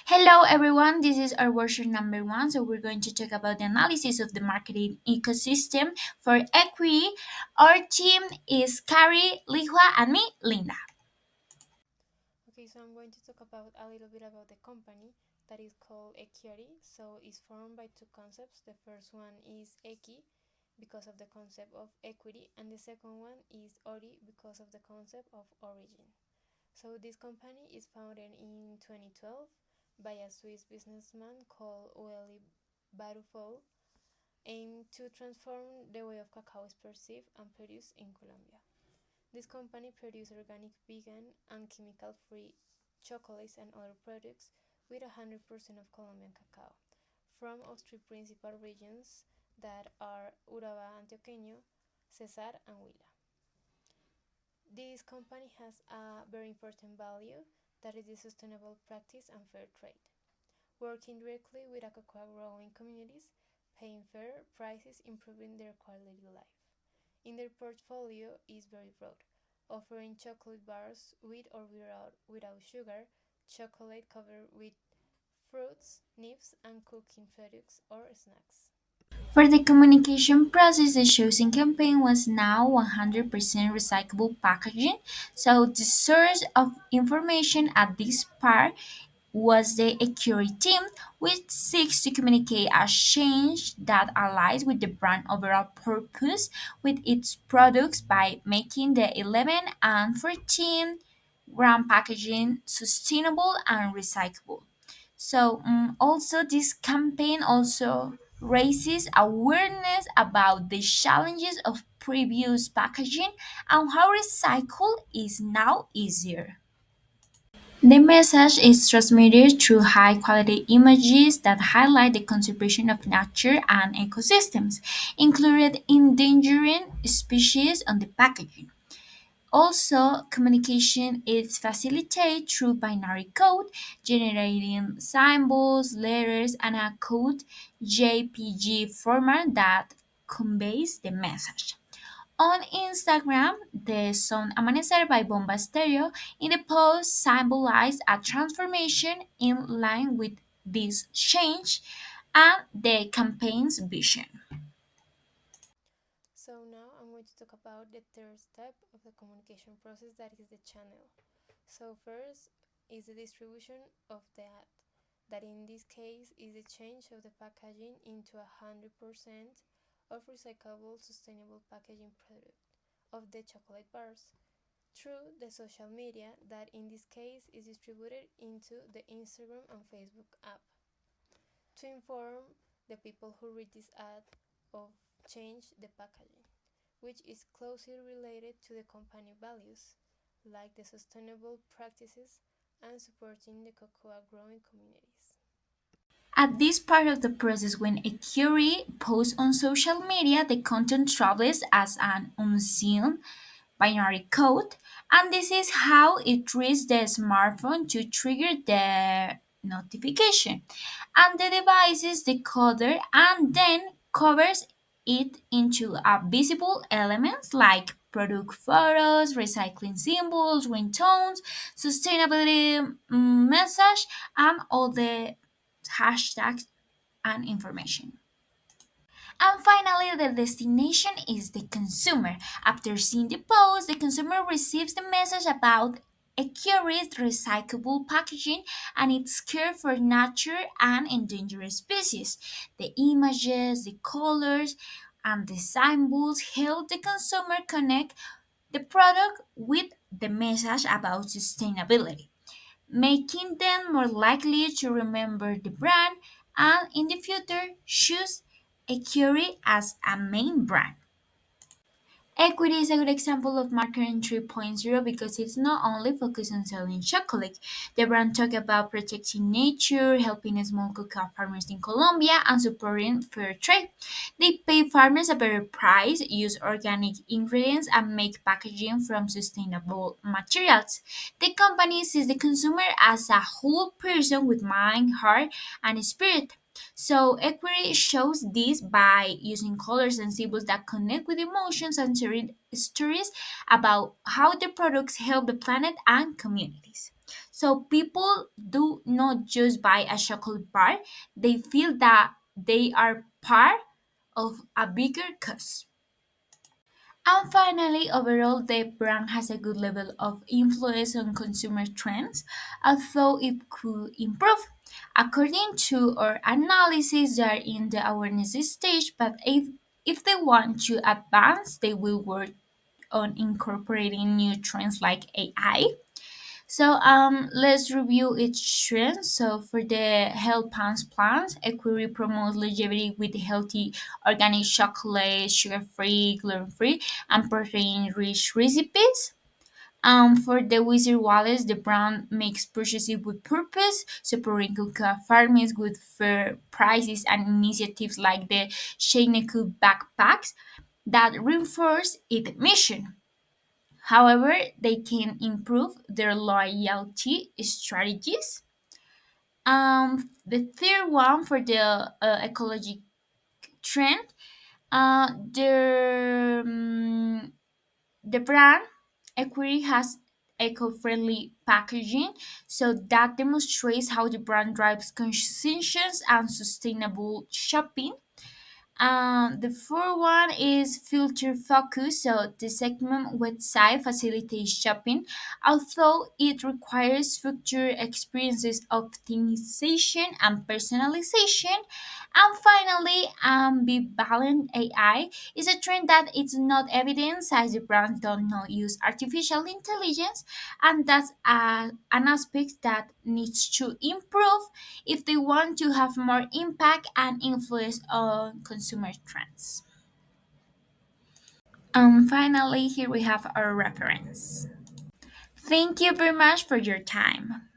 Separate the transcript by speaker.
Speaker 1: Hello, everyone. This is our workshop number one. So, we're going to talk about the analysis of the marketing ecosystem for equity. Our team is Carrie, Lihua, and me, Linda.
Speaker 2: Okay, so I'm going to talk about a little bit about the company that is called Equity. So it's formed by two concepts. The first one is Eki because of the concept of equity, and the second one is Ori because of the concept of origin. So this company is founded in 2012 by a Swiss businessman called Ueli Barufol, aimed to transform the way of cacao is perceived and produced in Colombia. This company produces organic, vegan, and chemical-free chocolates and other products with 100% of Colombian cacao from our three principal regions that are Urabá Antioqueño, Cesar, and Huila. This company has a very important value that is the sustainable practice and fair trade, working directly with cocoa growing communities, paying fair prices, improving their quality of life. In their portfolio is very broad, offering chocolate bars with or without sugar, chocolate covered with fruits, nibs, and cooking products or snacks.
Speaker 1: For the communication process, the chosen campaign was now 100% recyclable packaging. So, the source of information at this part was the accurate team, which seeks to communicate a change that aligns with the brand overall purpose with its products by making the 11 and 14 gram packaging sustainable and recyclable. So also this campaign also raises awareness about the challenges of previous packaging and how recycle is now easier. The message is transmitted through high quality images that highlight the conservation of nature and ecosystems, including endangered species on the packaging. Also, communication is facilitated through binary code, generating symbols, letters, and a code JPG format that conveys the message. On Instagram, the song Amanecer by Bomba Stereo in the post symbolized a transformation in line with this change and the campaign's vision.
Speaker 2: So now I'm going to talk about the third step of the communication process, that is the channel. So first is the distribution of the ad, that in this case is the change of the packaging into 100% of recyclable sustainable packaging product of the chocolate bars through the social media, that in this case is distributed into the Instagram and Facebook app to inform the people who read this ad of change the packaging, which is closely related to the company values, like the sustainable practices and supporting the cocoa growing communities.
Speaker 1: At this part of the process, when a query posts on social media, the content travels as an unseen binary code, and this is how it reads the smartphone to trigger the notification. And the device is decoder and then covers it into a visible elements like product photos, recycling symbols, ringtones, sustainability message, and all the hashtags and information. And finally, the destination is the consumer. After seeing the post, the consumer receives the message about accurate recyclable packaging and its care for nature and endangered species. The images, the colors, and the symbols help the consumer connect the product with the message about sustainability, making them more likely to remember the brand and in the future choose Ecurie as a main brand. Equity is a good example of marketing 3.0 because it's not only focused on selling chocolate. The brand talk about protecting nature, helping small cocoa farmers in Colombia, and supporting fair trade. They pay farmers a better price, use organic ingredients, and make packaging from sustainable materials. The company sees the consumer as a whole person with mind, heart, and spirit. So equity shows this by using colors and symbols that connect with emotions and sharing stories about how the products help the planet and communities. So people do not just buy a chocolate bar, they feel that they are part of a bigger cause. And finally, overall, the brand has a good level of influence on consumer trends, although it could improve. According to our analysis, they are in the awareness stage, but if they want to advance, they will work on incorporating new trends like AI. So let's review each trend. So for the health plans, Equiri promotes longevity with healthy organic chocolate, sugar-free, gluten-free, and protein-rich recipes. For the Wizard Wallets, the brand makes purchases with purpose, supporting cocoa farmers with fair prices and initiatives like the Sheineku backpacks that reinforce its mission. However, they can improve their loyalty strategies. The third one for the ecologic trend, the brand Equity has eco-friendly packaging, so that demonstrates how the brand drives conscious and sustainable shopping. The fourth one is filter focus. So the segment website facilitates shopping, although it requires structured experiences, optimization, and personalization. And finally, ambivalent AI is a trend that it's not evidence as the brands don't not use artificial intelligence, and that's an aspect that needs to improve if they want to have more impact and influence on consumer trends. Finally, here we have our reference. Thank you very much for your time.